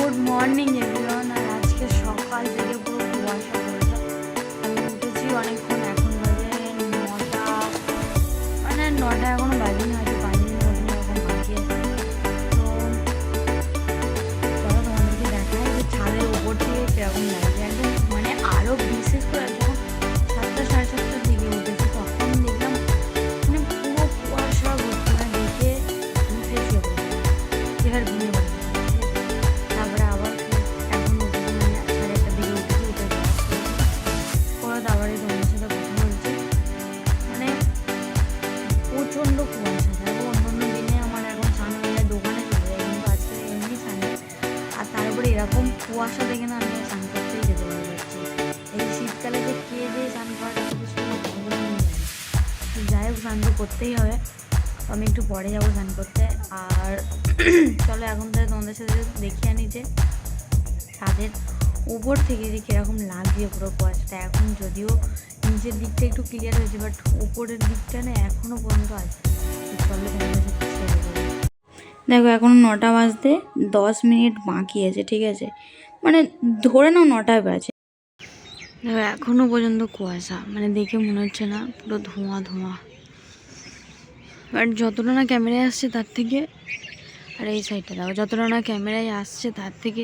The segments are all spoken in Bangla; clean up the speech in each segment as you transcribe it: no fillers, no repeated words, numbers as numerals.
Good morning everyone. আর আজকে সকাল থেকে পুরো কুয়াশা পড়েছে। আমি উঠেছি অনেকক্ষণ, এখন বাজে 9টা, মানে 9টা এখনো বাজেনি, হয়তো 5 মিনিট মতন এরকম বাকি আছে। তো চলো তোমাদেরকে দেখায় যে ছাদের উপর থেকে কীরকম লাগছে। একদম মানে আরও বিশেষ করে যখন 7টা সাড়ে 7টার দিকে উঠেছি তখন দেখলাম মানে পুরো কুয়াশা ভর্তি। মানে দেখে আমি ফ্রেশ হয়ে পড়েছি, এবার ঘুমিয়ে পড়েছি। তারপরে আবার এখন উঠেছি, মানে 1:30টার দিকে উঠেছি, উঠে ব্রাশ করেছি, করে তারপরে তোমাদের সাথে কথা বলছি। মানে প্রচণ্ড কুয়াশা। দেখো অন্যান্য দিনে আমার এখন স্নান হয়ে যায়, দোকানে চলে যায়, কিন্তু আজকে এমনি স্নানে। আর তারপরে এরকম কুয়াশা দেখে না আমি স্নান করতেই যেতে পারছি। এই শীতকালে যে কে যে স্নান করাটা খুব সুন্দর ওগুলো আমি জানি। যাই হোক, স্নান তো করতেই হবে, তো আমি একটু পরে যাবো স্নান করতে। আর চলো এখন থেকে তোমাদের সাথে দেখিয়ে আনি যে ছাদের উপর থেকে যে কীরকম লাগছে পুরো কুয়াশাটা। এখন যদিও নিচের দিকটা একটু ক্লিয়ার হয়েছে, বাট উপরের দিকটা না এখনও পর্যন্ত আছে। চলো তোমাদের সাথে শেয়ার করবো। দেখো এখনও 9টা বাজতে 10 মিনিট বাকি আছে, ঠিক আছে, মানে ধরে নাও 9টায় বাজে। দেখো এখনও পর্যন্ত কুয়াশা, মানে দেখে মনে হচ্ছে না পুরো ধোঁয়া ধোঁয়া। বাট যতটা না ক্যামেরায় আসছে তার থেকে, আর এই সাইডটা দেখো যতটা না ক্যামেরায় আসছে তার থেকে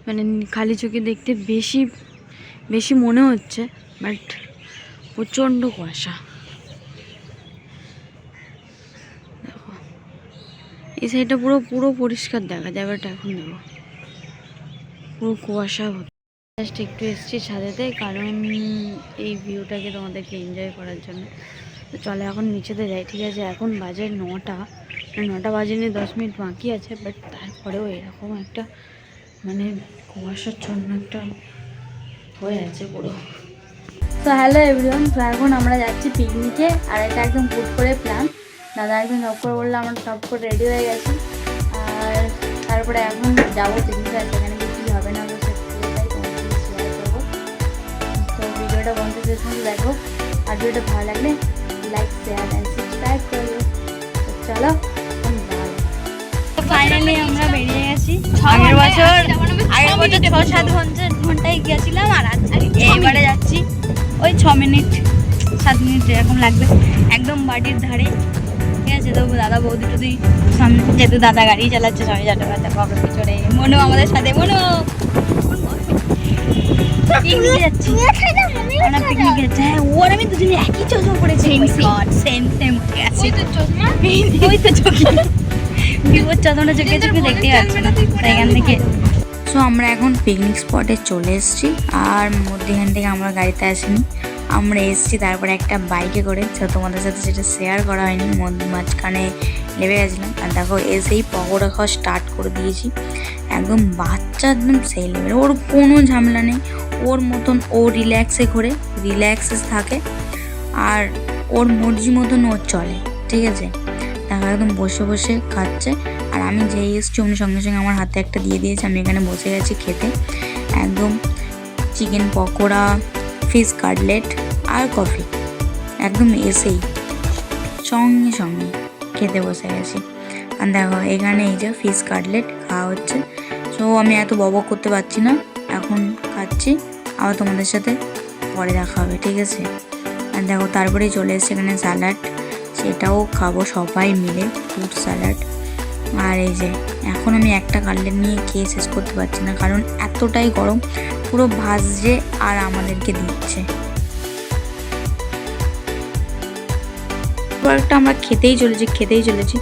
মানে খালি চোখে দেখতে বেশি বেশি মনে হচ্ছে, বাট প্রচণ্ড কুয়াশা। দেখো এই সাইডটা পুরো পুরো পরিষ্কার দেখা যায়, বাট এখন দেখো পুরো কুয়াশা ভর্তি। জাস্ট একটু এসছি ছাদেতে, কারণ এই ভিউটাকে তোমাদেরকে এনজয় করার জন্য। তো চলো এখন নিচেতে যাই, ঠিক আছে। এখন বাজে 9টা, 9টা বাজেনি, 10 মিনিট বাকি আছে, বাট তারপরেও এরকম একটা মানে কুয়াশাচ্ছন্ন একটা হয়ে আছে পুরো। তো হ্যালো এভরিওয়ান, তো এখন আমরা যাচ্ছি পিকনিকে। আর এটা একদম হুট করে প্ল্যান, দাদা একদম টপ করে বললো, আমরা টপ করে রেডি হয়ে গেছি। আর তারপরে এখন যাবো পিকনিকে, আর সেখানে কী হবে না হবে সেটাই তোমাদের সাথে শেয়ার করবো। তো ভিডিওটা বন্ধু শেষ পর্যন্ত দেখো, আর ভিডিওটা ভালো লাগলে লাইক শেয়ার অ্যান্ড সাবস্ক্রাইব করবে। তো চলো ফাইনালি আমরা বেরিয়ে গেছি। আগের বছর 6-7 ঘন্টায় গিয়েছিলাম, আর এইবারে যাচ্ছি ওই 6 মিনিট 7 মিনিট এরকম লাগবে, একদম বাড়ির ধারে, ঠিক আছে। তো দাদা বৌদি টুদি সামনে, যেহেতু দাদা গাড়ি চালাচ্ছে, সবাই যাতে পাবে পিছনে। মনো আমাদের সাথে, মনো পিকনিকে যাচ্ছি, আমরা পিকনিকে যাচ্ছি। হ্যাঁ, ওর আমি দুজনে একই চশমা পড়েছি, সেম সেম ওই তো চশমা বিপদ চশমাটা চোখে চোখে দেখতে পাচ্ছি না, তাই এখান থেকে। সো আমরা এখন পিকনিক স্পটে চলে এসেছি, আর মধ্যখান থেকে আমরা গাড়িতে আসিনি, আমরা এসেছি তারপরে একটা বাইকে করে। তো তোমাদের সাথে সেটা শেয়ার করা হয়নি, মাঝখানে নেমে গেছিলাম। আর দেখো এসেই পকোড়া খাওয়া স্টার্ট করে দিয়েছি, একদম বাচ্চা, একদম সেই লেভেল। ওর কোনো ঝামেলা নেই, ওর মতন ও রিল্যাক্সে করে রিল্যাক্সে থাকে, আর ওর মর্জি মতন ও চলে, ঠিক আছে। দেখো একদম বসে বসে খাচ্ছে, আর আমি যেই এসছি অমনি সঙ্গে সঙ্গে আমার হাতে একটা দিয়ে দিয়েছে। আমি এখানে বসে গেছি খেতে, একদম চিকেন পকোড়া, ফিশ কাটলেট আর কফি, একদম এসেই সঙ্গে সঙ্গে খেতে বসে গেছি। আর দেখো এখানে এই যে ফিশ কাটলেট খাওয়া হচ্ছে। সো আমি এত বক করতে পারছি না, এখন খাচ্ছি, আবার তোমাদের সাথে পরে দেখা হবে, ঠিক আছে। আর দেখো তারপরেই চলে এসছে এখানে স্যালাড, সেটাও খাবো সবাই মিলে, ফ্রুট স্যালাড। আর এই যে এখন আমি একটা কাটলেট নিয়ে খেয়ে শেষ করতে পারছি না, কারণ এতটাই গরম, পুরো ভাজছে আর আমাদেরকে দিচ্ছে। একটা আমরা খেতেই চলেছি।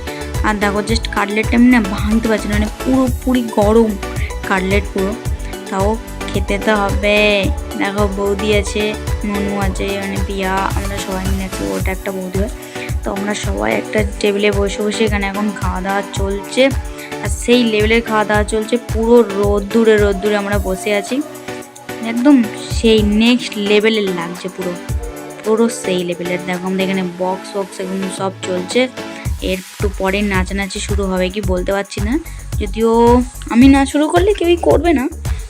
আর দেখো জাস্ট কাটলেটটা আমি না ভাঙতে পারছি না, মানে পুরোপুরি গরম কাটলেট পুরো, তাও খেতে তো হবে। দেখো বৌদি আছে, মনু আছে, মানে পিয়া, আমরা সবাই মিলে আছি, ওটা একটা বৌদি হয়। তো আমরা সবাই একটা টেবিলে বসে বসে এখানে এখন খাওয়া দাওয়া চলছে, আর সেই লেভেলের খাওয়া দাওয়া চলছে, পুরো রোদ্দুরে আমরা বসে আছি, একদম সেই নেক্সট লেভেলের লাগছে, পুরো সেই লেভেলের। দেখো আমাদের এখানে বক্স এগুলো সব চলছে, এর একটু পরে নাচানাচি শুরু হবে কি বলতে পারছি না, যদিও আমি না শুরু করলে কেউই করবে না,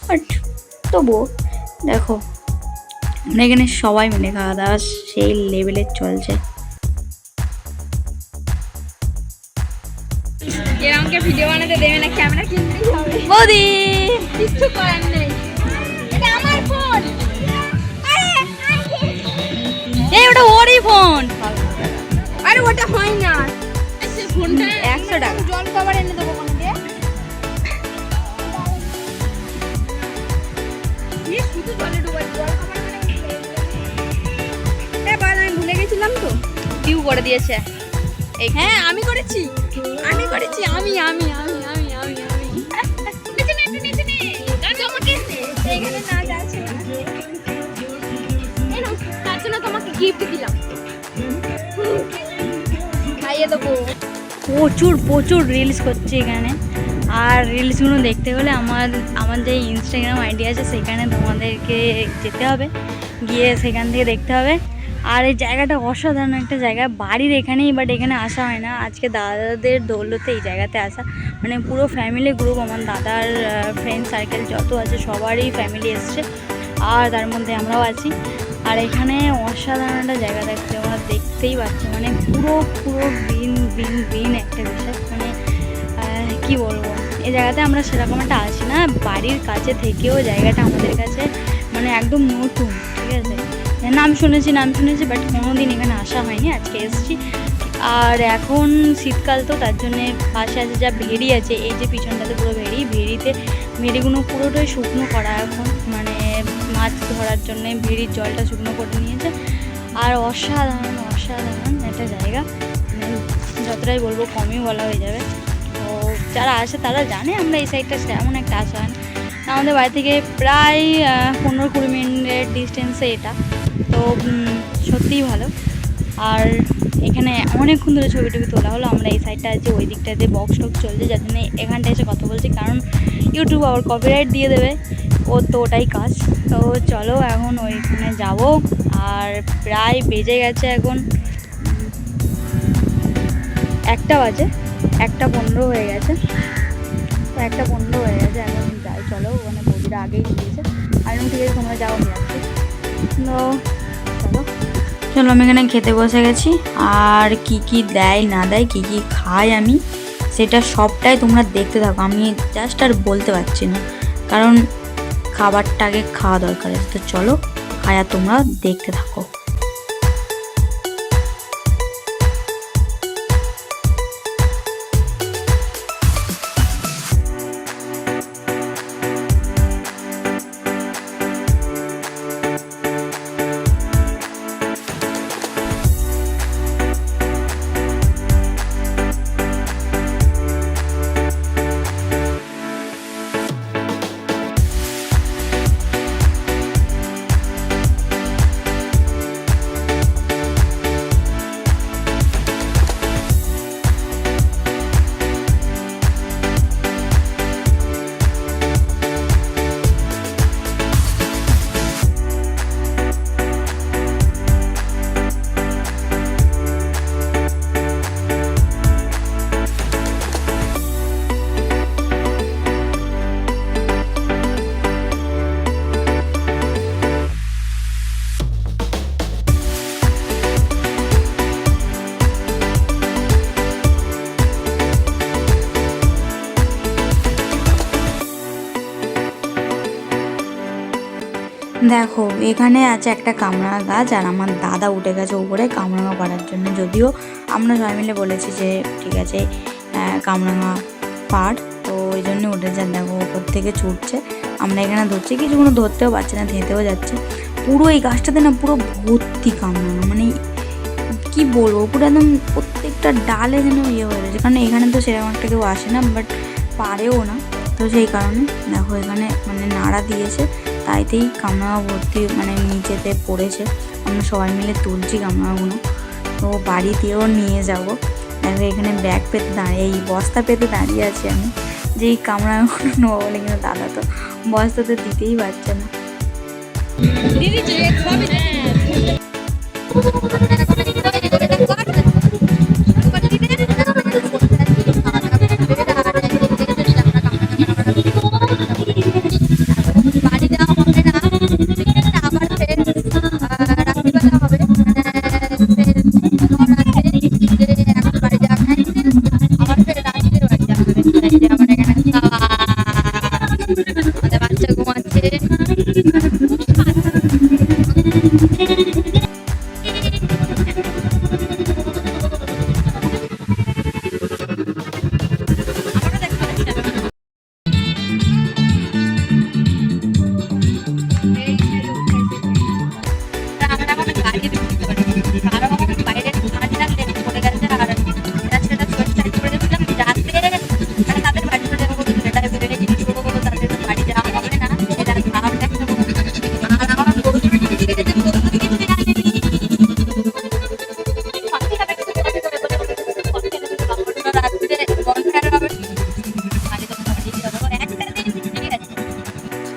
বাট তবুও দেখো আমরা এখানে সবাই মিলে খাওয়া দাওয়া সেই লেভেলের চলছে। আমাকে ভিডিও বানাতে দেবে না, ক্যামেরা কিনতেই হবে। বৌদি কিচ্ছু করার নেই, এটা আমার ফোন। এই ওটা ওরই ফোন। আরে ওটা হয় না, ফোনটা 100 টাকা। জল খাবার এনে দেবো কোন দিয়ে? শুধু জলে ডুবাই, জল খাবার মানে আমি ভুলে গেছিলাম তো। ডিউ করে দিয়েছে। হ্যাঁ আমি করেছি, আমি করেছি, আমি আমি আমি আমি আমি আমি নিচে নে, একটু নিচে নে, গাছ আমাকে এইখানে নাচ আছে না, এই নাও, তার জন্য তোমাকে গিফট দিলাম, খাইয়ে দেবো। প্রচুর প্রচুর রিলস করছে এখানে। আর রিলসগুলো দেখতে হলে আমার যে ইনস্টাগ্রাম আইডি আছে সেখানে তোমাদেরকে যেতে হবে, গিয়ে সেখান থেকে দেখতে হবে। আর এই জায়গাটা অসাধারণ একটা জায়গা, বাড়ির এখানেই, বাট এখানে আসা হয় না। আজকে দাদাদের দৌলতে এই জায়গাতে আসা, মানে পুরো ফ্যামিলি গ্রুপ, আমার দাদার ফ্রেন্ড সার্কেল যত আছে সবারই ফ্যামিলি এসছে, আর তার মধ্যে আমরাও আছি। আর এখানে অসাধারণ একটা জায়গা দেখতে, আমরা দেখতেই পাচ্ছি, মানে পুরো পুরো গ্রিন গ্রিন গ্রিন একটা বিষয়, মানে কি বলবো, এই জায়গাতে আমরা সেরকম একটা আসি না, বাড়ির কাছে থেকেও জায়গাটা আমাদের কাছে মানে একদম নতুন, ঠিক আছে। নাম শুনেছি বাট কোনোদিন এখানে আসা হয়নি, আজকে এসেছি। আর এখন শীতকাল তো তার জন্যে পাশে আছে যা ভেড়ি আছে, এই যে পিছনটাতে পুরো ভেড়িগুলো পুরোটাই শুকনো করা এখন, মানে মাছ ধরার জন্যে ভেড়ির জলটা শুকনো করে নিয়েছে। আর অসাধারণ অসাধারণ একটা জায়গা, মানে যতটাই বলবো কমই বলা হয়ে যাবে। তো যারা আসে তারা জানে আমরা এই সাইডটা তেমন একটা আসা হয় না, আমাদের বাড়ি থেকে প্রায় 15-20 মিনিটের ডিস্টেন্সে এটা। তো সত্যিই ভালো। আর এখানে অনেকক্ষণ ধরে ছবি টবি তোলা হলো, আমরা এই সাইডটা আছে, ওই দিকটাতে বক্স টক্স চলছে, যার জন্য এখানটায় এসে কথা বলছি, কারণ ইউটিউব আবার কপিরাইট দিয়ে দেবে, ওর তো ওটাই কাজ। তো চলো এখন ওইখানে যাব। আর প্রায় বেজে গেছে এখন 1টা বাজে, 1:15 হয়ে গেছে, তো 1:15 হয়ে গেছে, এখন যাই, চলো। ওখানে বৌদিরা আগেই দিয়েছে, আর ঠিক আছে তোমরা যাও, আমি যাচ্ছি। তো চলো আমি এখানে খেতে বসে গেছি। আর কি কি দেয় না দেয়, কি কি খাই আমি, সেটা সবটাই তোমরা দেখতে থাকো। আমি জাস্ট আর বলতে পারছি না, কারণ খাবারটা আগে খাওয়া দরকার আছে। তো চলো খাই আর তোমরা দেখতে থাকো। দেখো এখানে আছে একটা কামরাঙা গাছ, আর আমার দাদা উঠে গেছে উপরে কামরাঙা পাড়ার জন্য। যদিও আমরা সবাই মিলে বলেছি যে ঠিক আছে কামরাঙা পাড়, তো ওই জন্য উঠে যান। দেখো ওপর থেকে ছুটছে, আমরা এখানে ধরছি, কিছুগুলো ধরতেও পারছে না, ধেঁতেও যাচ্ছে। পুরো এই গাছটাতে না পুরো ভর্তি কামরাঙা, মানে কি বলবো, পুরো একদম প্রত্যেকটা ডালে যেন ইয়ে হয়ে গেছে, কারণ এখানে তো সেরকম একটা কেউ আসে না, বাট পারেও না। তো সেই কারণে দেখো এখানে মানে নাড়া দিয়েছে, তাইতেই কামরাঙা ভর্তি মানে নিচেতে পড়েছে। আমরা সবাই মিলে তুলছি কামরাঙাগুলো, তো বাড়িতেও নিয়ে যাব। দেখো এখানে ব্যাগ পেতে দাঁড়িয়ে, এই বস্তা পেতে দাঁড়িয়ে আছি আমি, যে এই কামরাঙাগুলো নেবো বলে, কিন্তু দাদা তো বস্তাতে দিতেই পারছে না।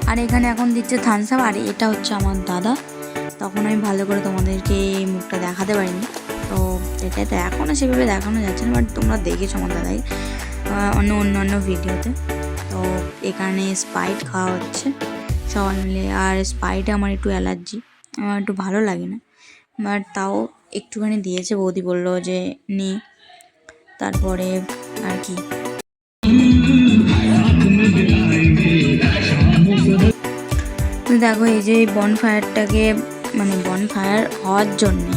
আর এখানে এখন দিচ্ছে থামস আপ। আর এটা হচ্ছে আমার দাদা। তখন আমি ভালো করে তোমাদেরকে এই মুখটা দেখাতে পারিনি, তো এটাই তো এখনও সেভাবে দেখানো যাচ্ছে না, বাট তোমরা দেখেছো আমার দাদাই অন্যান্য ভিডিওতে। তো এখানে স্প্রাইট খাওয়া হচ্ছে সবাই মিলে। আর স্প্রাইটে আমার একটু অ্যালার্জি, আমার একটু ভালো লাগে না, বাট তাও একটুখানি দিয়েছে, বৌদি বললো যে নে। তারপরে আর কি, দেখো এই যে বনফায়ারটাকে মানে বনফায়ার হওয়ার জন্যে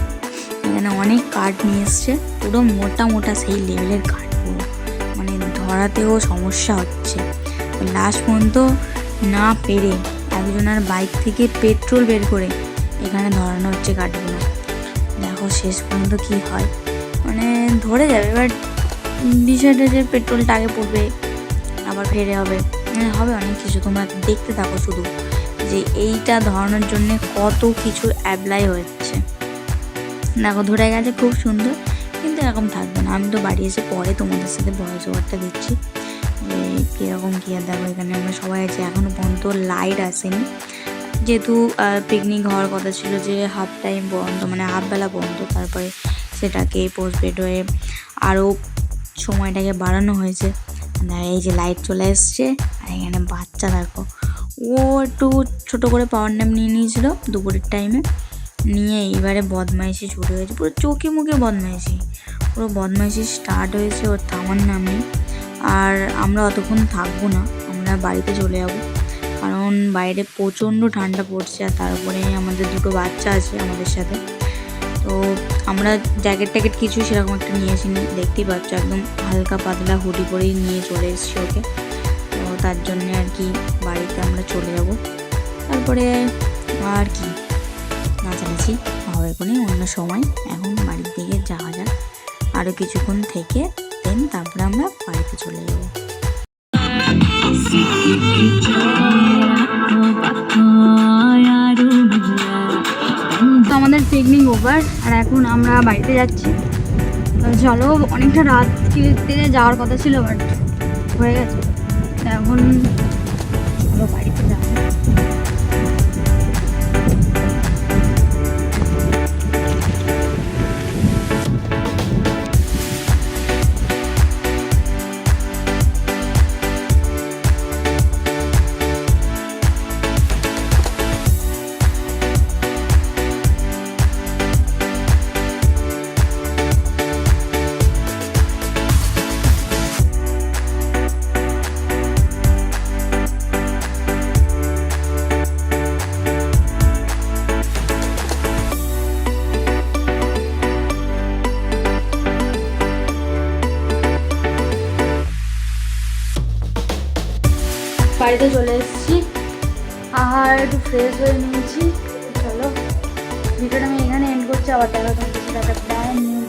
এখানে অনেক কাঠ নিয়ে এসছে, পুরো মোটা মোটা সেই লেভেলের কাঠ, পুরো মানে ধরাতেও সমস্যা হচ্ছে। লাস্ট পর্যন্ত না পেরে একজনের বাইক থেকে পেট্রোল বের করে এখানে ধরানো হচ্ছে কাঠগুলো। দেখো শেষ পর্যন্ত কি হয়, মানে ধরে যাবে, বাট বিষয়টা যে পেট্রোলটা আগে পড়বে, আবার ফেরে হবে, হবে অনেক কিছু। তোমরা দেখতে থাকো শুধু যে এইটা ধরানোর জন্য কত কিছু অ্যাপ্লাই হচ্ছে। দেখো ধরে গেছে, খুব সুন্দর, কিন্তু এরকম থাকবে না। আমি তো বাড়ি এসে পরে তোমাদের সাথে ভয়েস ওভারটা দিচ্ছি যে কীরকম কী। আর দেখো এখানে আমরা সবাই আছি, এখনও পর্যন্ত লাইট আসেনি, যেহেতু পিকনিক হওয়ার কথা ছিল যে হাফ টাইম বন্ধ, মানে হাফবেলা বন্ধ, তারপরে সেটাকে পোস্টপেড হয়ে আরও সময়টাকে বাড়ানো হয়েছে। এই যে লাইট চলে এসছে। আর এখানে বাচ্চা দেখো, ও একটু ছোটো করে পাওয়ার ন্যাপ নিয়ে নিয়েছিল দুপুরের টাইমে, নিয়ে এইবারে বদমাইশি শুরু হয়েছে, পুরো চোখে মুখে বদমাইশি, পুরো বদমাইশি স্টার্ট হয়েছে, ওর থামার নাম নেই। আর আমরা অতক্ষণ থাকবো না, আমরা বাড়িতে চলে যাবো, কারণ বাইরে প্রচণ্ড ঠান্ডা পড়ছে। আর তারপরে আমাদের দুটো বাচ্চা আছে আমাদের সাথে, তো আমরা জ্যাকেট ট্যাকেট কিছু সেরকম একটা নিয়ে আসিনি, দেখতেই পাচ্ছ একদম হালকা পাতলা হুডি পরেই নিয়ে চলে এসেছি ওকে। তো তার জন্যে আর কি বাড়িতে আমরা চলে যাব। তারপরে আর কি নাচানাচি হবে কোনো অন্য সময়, এখন বাড়ির দিকে যাওয়া যাক, আরও কিছুক্ষণ থেকে দেন তারপরে আমরা বাড়িতে চলে যাব। তো আমাদের পিকনিক ওভার, আর এখন আমরা বাড়িতে যাচ্ছি। চলো, অনেকটা রাত্রিতে যাওয়ার কথা ছিল, বাট হয়ে গেছে। এখন বাড়িতে যাবো। বাড়িতে চলে এসেছি আর একটু ফ্রেশ হয়ে নিয়েছি। চলো ভিডিওটা আমি এখানে এন্ড করছি, আবার দেখা তোমার সাথে একটা ব্র্যান্ড নিউ